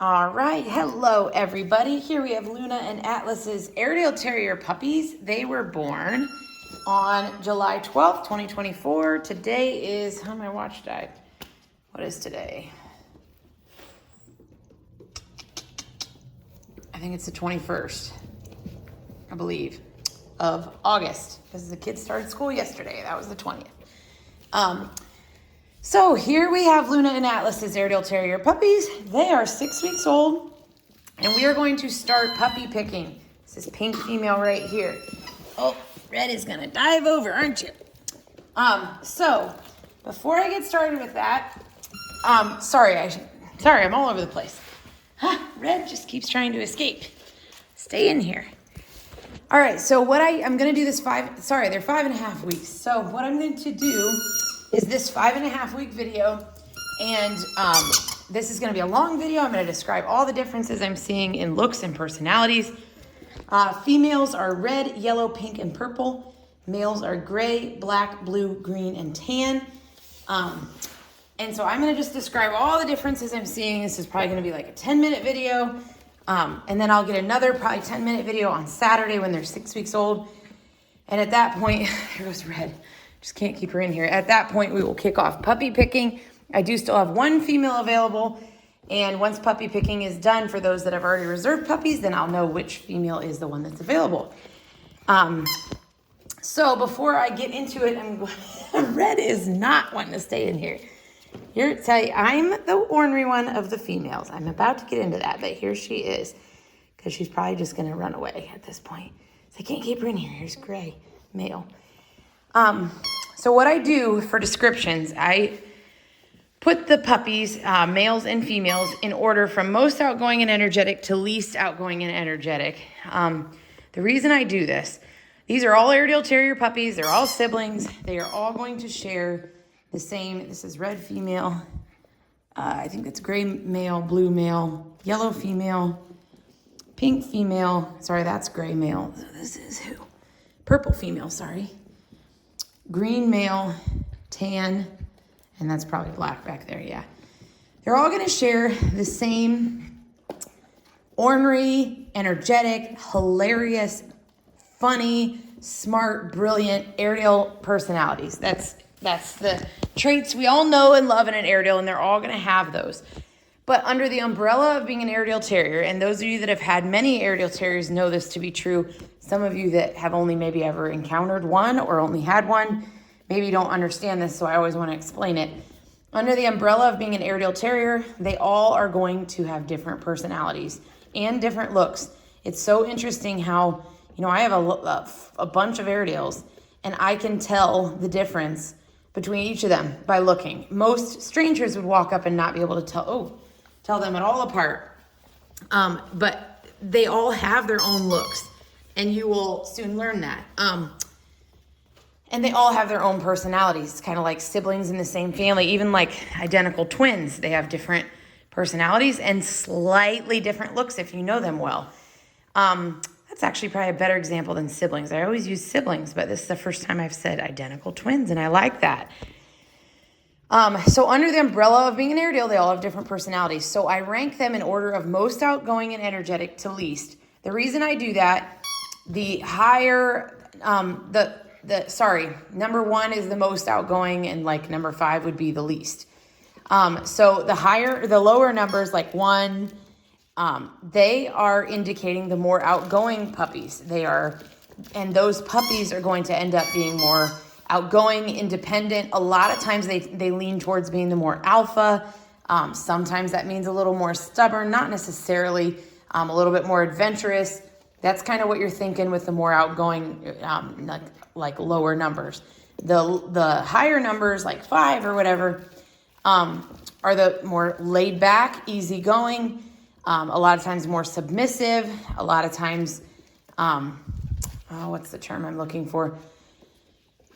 All right, hello everybody. Here we have Luna and Atlas's Airedale Terrier puppies. They were born on July 12th, 2024. Today is, my watch died. What is today? I think it's the 21st, I believe, of August, because the kids started school yesterday. That was the 20th. So here we have Luna and Atlas's Airedale Terrier puppies. They are 6 weeks old, and we are going to start puppy picking. This is pink female right here. Oh, Red is gonna dive over, aren't you? So before I get started with that, sorry, I'm all over the place. Red just keeps trying to escape. Stay in here. All right, so what I'm gonna do this they're 5.5 weeks. So what I'm going to do is this 5.5 week video, and this is gonna be a long video. I'm gonna describe all the differences I'm seeing in looks and personalities. Females are red, yellow, pink, and purple. Males are gray, black, blue, green, and tan. And so I'm gonna just describe all the differences I'm seeing. This is probably gonna be like a 10-minute video. And then I'll get another probably 10-minute video on Saturday when they're 6 weeks old. And at that point, here goes Red. Just can't keep her in here. At that point, we will kick off puppy picking. I do still have one female available. And once puppy picking is done, for those that have already reserved puppies, then I'll know which female is the one that's available. So before I get into it, Red is not wanting to stay in here. I'm the ornery one of the females. I'm about to get into that, but here she is, because she's probably just going to run away at this point. So I can't keep her in here. Here's Gray, male. So what I do for descriptions, I put the puppies, males and females, in order from most outgoing and energetic to least outgoing and energetic. The reason I do this, these are all Airedale Terrier puppies. They're all siblings. They are all going to share the same. This is red female. I think that's gray male, blue male, yellow female, pink female. Sorry, that's gray male. So this is who? Purple female, sorry. Green male, tan, and that's probably black back there, yeah. They're all gonna share the same ornery, energetic, hilarious, funny, smart, brilliant Airedale personalities. That's the traits we all know and love in an Airedale, and they're all gonna have those. But under the umbrella of being an Airedale Terrier, and those of you that have had many Airedale Terriers know this to be true. Some of you that have only maybe ever encountered one or only had one, maybe don't understand this, so I always want to explain it. Under the umbrella of being an Airedale Terrier, they all are going to have different personalities and different looks. It's so interesting how, I have a bunch of Airedales, and I can tell the difference between each of them by looking. Most strangers would walk up and not be able to tell them at all apart. But they all have their own looks, and you will soon learn that. And they all have their own personalities. It's kind of like siblings in the same family, even like identical twins. They have different personalities and slightly different looks if you know them well. That's actually probably a better example than siblings. I always use siblings, but this is the first time I've said identical twins, and I like that. So under the umbrella of being an Airedale, they all have different personalities. So I rank them in order of most outgoing and energetic to least. The reason I do that, the higher, number 1 is the most outgoing, and like number 5 would be the least. So the lower numbers, like 1, they are indicating the more outgoing puppies. And those puppies are going to end up being more outgoing, independent. A lot of times they lean towards being the more alpha. Sometimes that means a little more stubborn, not necessarily, a little bit more adventurous. That's kind of what you're thinking with the more outgoing, like lower numbers. The higher numbers, like 5 or whatever, are the more laid back, easygoing, a lot of times more submissive, a lot of times, what's the term I'm looking for?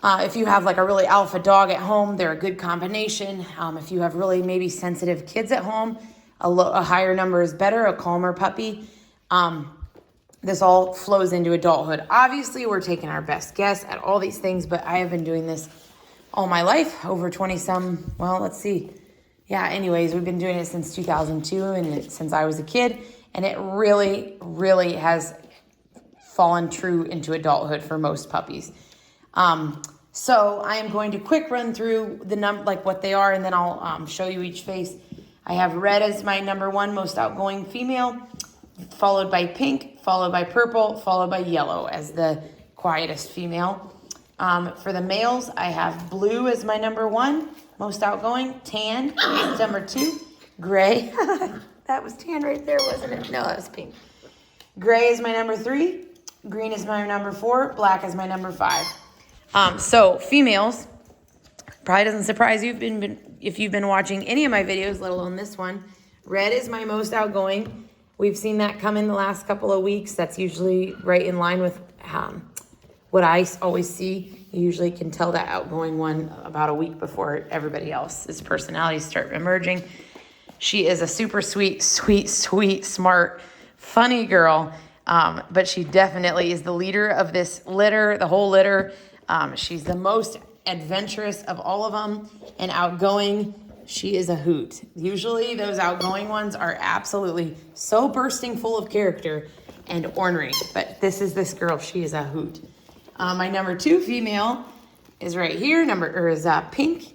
If you have like a really alpha dog at home, they're a good combination. If you have really maybe sensitive kids at home, a higher number is better, a calmer puppy. This all flows into adulthood. Obviously, we're taking our best guess at all these things, but I have been doing this all my life, over 20 some, well, let's see, Yeah, anyways, we've been doing it since 2002 and since I was a kid, and it really, really has fallen true into adulthood for most puppies. So I am going to quick run through the what they are, and then I'll show you each face. I have red as my number 1 most outgoing female, followed by pink, followed by purple, followed by yellow as the quietest female. For the males, I have blue as my number 1 most outgoing, tan is number 2, gray. That was tan right there, wasn't it? No, that was pink. Gray is my number 3, green is my number 4, black is my number 5. So females, probably doesn't surprise you if you've been watching any of my videos, let alone this one. Red is my most outgoing. We've seen that come in the last couple of weeks. That's usually right in line with what I always see. You usually can tell that outgoing one about a week before everybody else's personalities start emerging. She is a super sweet, smart, funny girl. But she definitely is the leader of this litter, the whole litter. She's the most adventurous of all of them and outgoing. She is a hoot. Usually those outgoing ones are absolutely so bursting full of character and ornery, but this is this girl. She is a hoot. My number 2 female is right here. Is pink.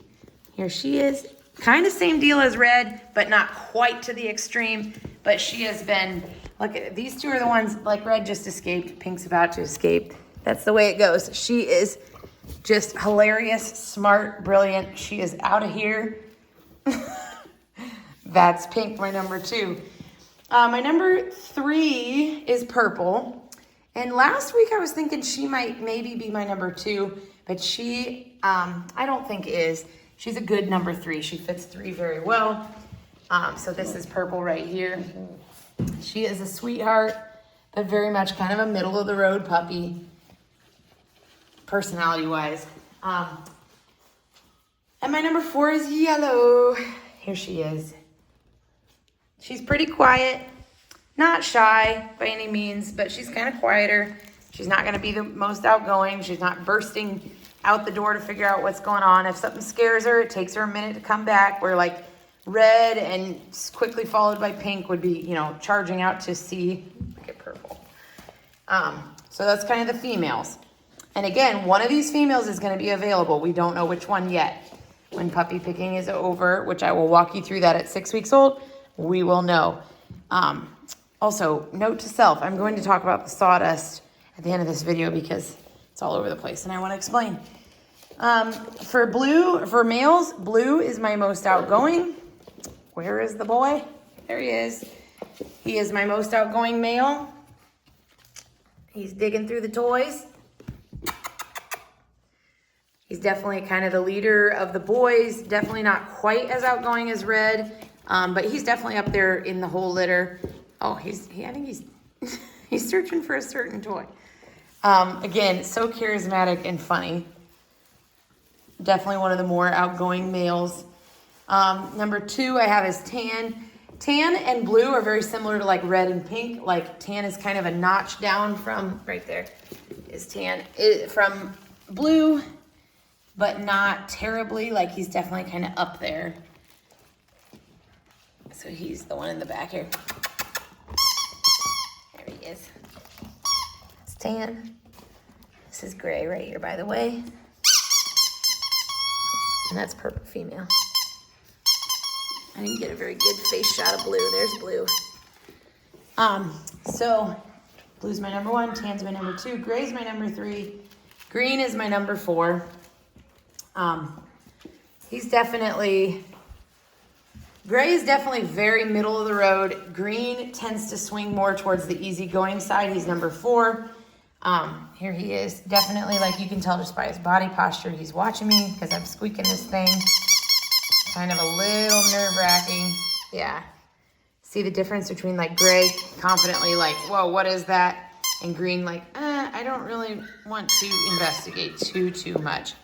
Here she is. Kind of same deal as red, but not quite to the extreme. But she has been, look at these two are the ones, like red just escaped, pink's about to escape. That's the way it goes. She is just hilarious, smart, brilliant. She is out of here. That's pink, my number 2. My number 3 is purple. And last week I was thinking she might maybe be my number 2, but she, I don't think is. She's a good number 3. She fits 3 very well. So this is purple right here. She is a sweetheart, but very much kind of a middle of the road puppy, personality wise. And my number 4 is yellow. Here she is. She's pretty quiet, not shy by any means, but she's kind of quieter. She's not going to be the most outgoing. She's not bursting out the door to figure out what's going on. If something scares her, it takes her a minute to come back. Where like red and quickly followed by pink would be, charging out to see. Look at purple. So that's kind of the females. And again, one of these females is going to be available. We don't know which one yet. When puppy picking is over, which I will walk you through that at 6 weeks old, we will know. Also, note to self, I'm going to talk about the sawdust at the end of this video because it's all over the place and I want to explain. For males, blue is my most outgoing. Where is the boy? There he is. He is my most outgoing male. He's digging through the toys. He's definitely kind of the leader of the boys. Definitely not quite as outgoing as red, but he's definitely up there in the whole litter. Oh, I think he's he's searching for a certain toy. Again, so charismatic and funny. Definitely one of the more outgoing males. Number 2 I have is tan. Tan and blue are very similar to like red and pink. Like tan is kind of a notch down from, right there is tan, from blue, but not terribly. Like he's definitely kind of up there. So he's the one in the back here. There he is. It's tan. This is gray right here, by the way. And that's purple female. I didn't get a very good face shot of blue. There's blue. So blue's my number 1, tan's my number 2, gray's my number 3, green is my number 4. Gray is definitely very middle of the road. Green tends to swing more towards the easygoing side. He's number 4. Here he is. Definitely, like you can tell just by his body posture, he's watching me because I'm squeaking this thing. Kind of a little nerve-wracking. Yeah. See the difference between like gray, confidently like, whoa, what is that? And green, like, I don't really want to investigate too much.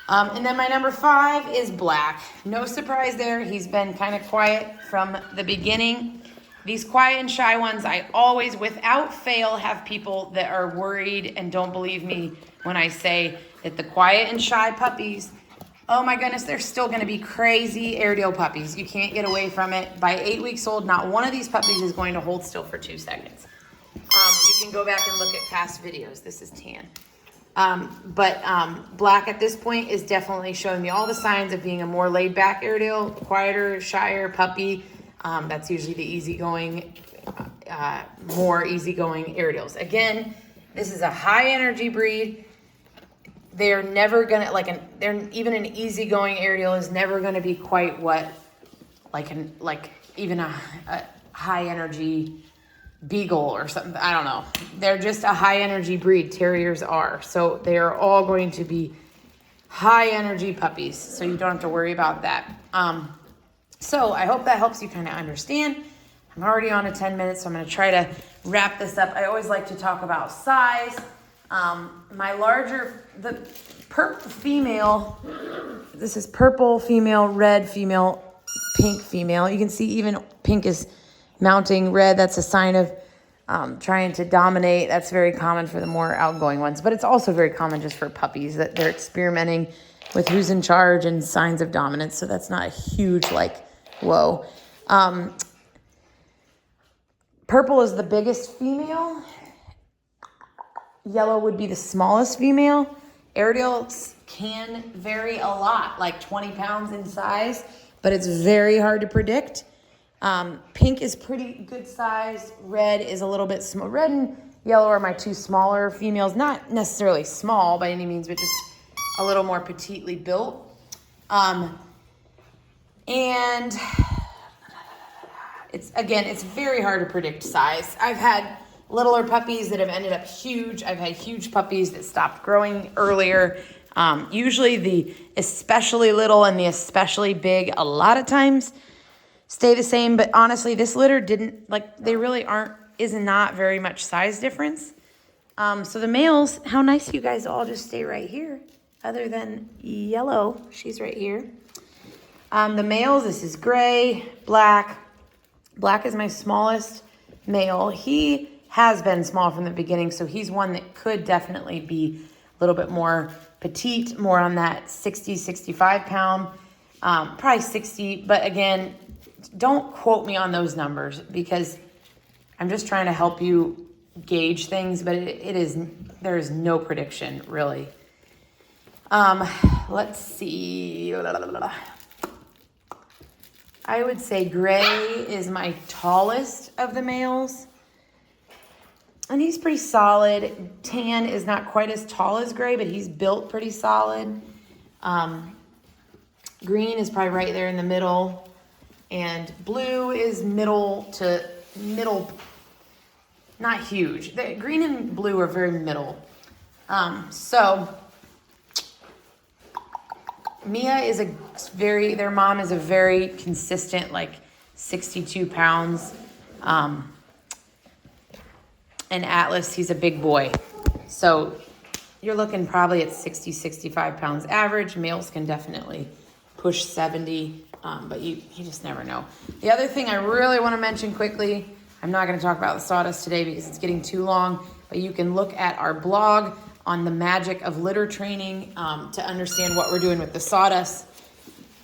And then my number 5 is black. No surprise there. He's been kind of quiet from the beginning. These quiet and shy ones, I always, without fail, have people that are worried and don't believe me when I say that the quiet and shy puppies Oh my goodness, they're still going to be crazy Airedale puppies. You can't get away from it. By 8 weeks old, not one of these puppies is going to hold still for 2 seconds. You can go back and look at past videos. This is tan. Black at this point is definitely showing me all the signs of being a more laid back Airedale, quieter, shyer puppy. That's usually the easygoing, more easygoing Airedales. Again, this is a high energy breed. They're never gonna even an easygoing Airedale is never gonna be quite what even a high energy beagle or something. I don't know. They're just a high energy breed. Terriers are. So they are all going to be high energy puppies. So you don't have to worry about that. So I hope that helps you kind of understand. I'm already on 10 minutes, so I'm going to try to wrap this up. I always like to talk about size. The purple female, this is purple female, red female, pink female. You can see even pink is mounting. Red, that's a sign of trying to dominate. That's very common for the more outgoing ones, but it's also very common just for puppies that they're experimenting with who's in charge and signs of dominance. So that's not a huge whoa. Purple is the biggest female. Yellow would be the smallest female. Airedales can vary a lot, like 20 pounds in size, but it's very hard to predict. Pink is pretty good size. Red is a little bit small. Red and yellow are my 2 smaller females. Not necessarily small by any means, but just a little more petitely built. And it's very hard to predict size. I've had littler puppies that have ended up huge. I've had huge puppies that stopped growing earlier. Usually the especially little and the especially big a lot of times stay the same, but honestly, this litter is not very much size difference. So the males, how nice you guys all just stay right here, other than yellow, she's right here. The males, this is gray, black. Black is my smallest male. He has been small from the beginning, so he's one that could definitely be a little bit more petite, more on that 60, 65 pound, probably 60, but again, don't quote me on those numbers because I'm just trying to help you gauge things, but there is no prediction really. Let's see. I would say gray is my tallest of the males. And he's pretty solid. Tan is not quite as tall as gray, but he's built pretty solid. Green is probably right there in the middle. And blue is middle, not huge. The green and blue are very middle. So Mia is their mom is a very consistent, 62 pounds. And Atlas, he's a big boy. So you're looking probably at 60, 65 pounds average. Males can definitely push 70, but you just never know. The other thing I really want to mention quickly, I'm not going to talk about the sawdust today because it's getting too long, but you can look at our blog on the magic of litter training to understand what we're doing with the sawdust.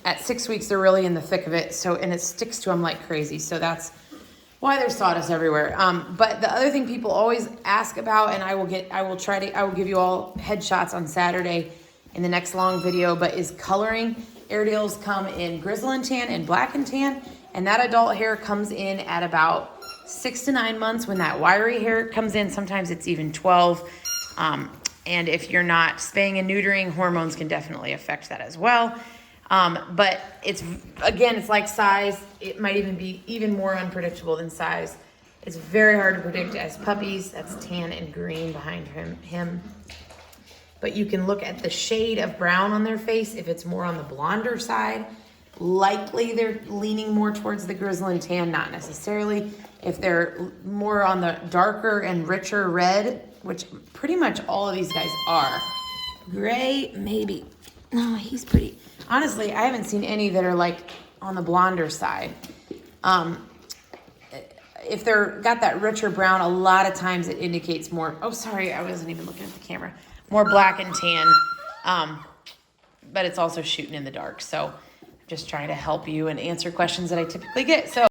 At 6 weeks, they're really in the thick of it. And it sticks to them like crazy. So that's why there's sawdust everywhere. But the other thing people always ask about, and I will give you all headshots on Saturday in the next long video, but is coloring. Airedales come in grizzle and tan and black and tan, and that adult hair comes in at about 6 to 9 months when that wiry hair comes in. Sometimes it's even 12. And if you're not spaying and neutering, hormones can definitely affect that as well. But it's like size. It might even be even more unpredictable than size. It's very hard to predict as puppies. That's tan and green behind him. But you can look at the shade of brown on their face. If it's more on the blonder side, likely they're leaning more towards the grizzle and tan, not necessarily. If they're more on the darker and richer red, which pretty much all of these guys are. Gray, maybe. No, he's pretty. Honestly, I haven't seen any that are on the blonder side. If they're got that richer brown, a lot of times it indicates more. Oh, sorry, I wasn't even looking at the camera. More black and tan. but it's also shooting in the dark. So I'm just trying to help you and answer questions that I typically get. So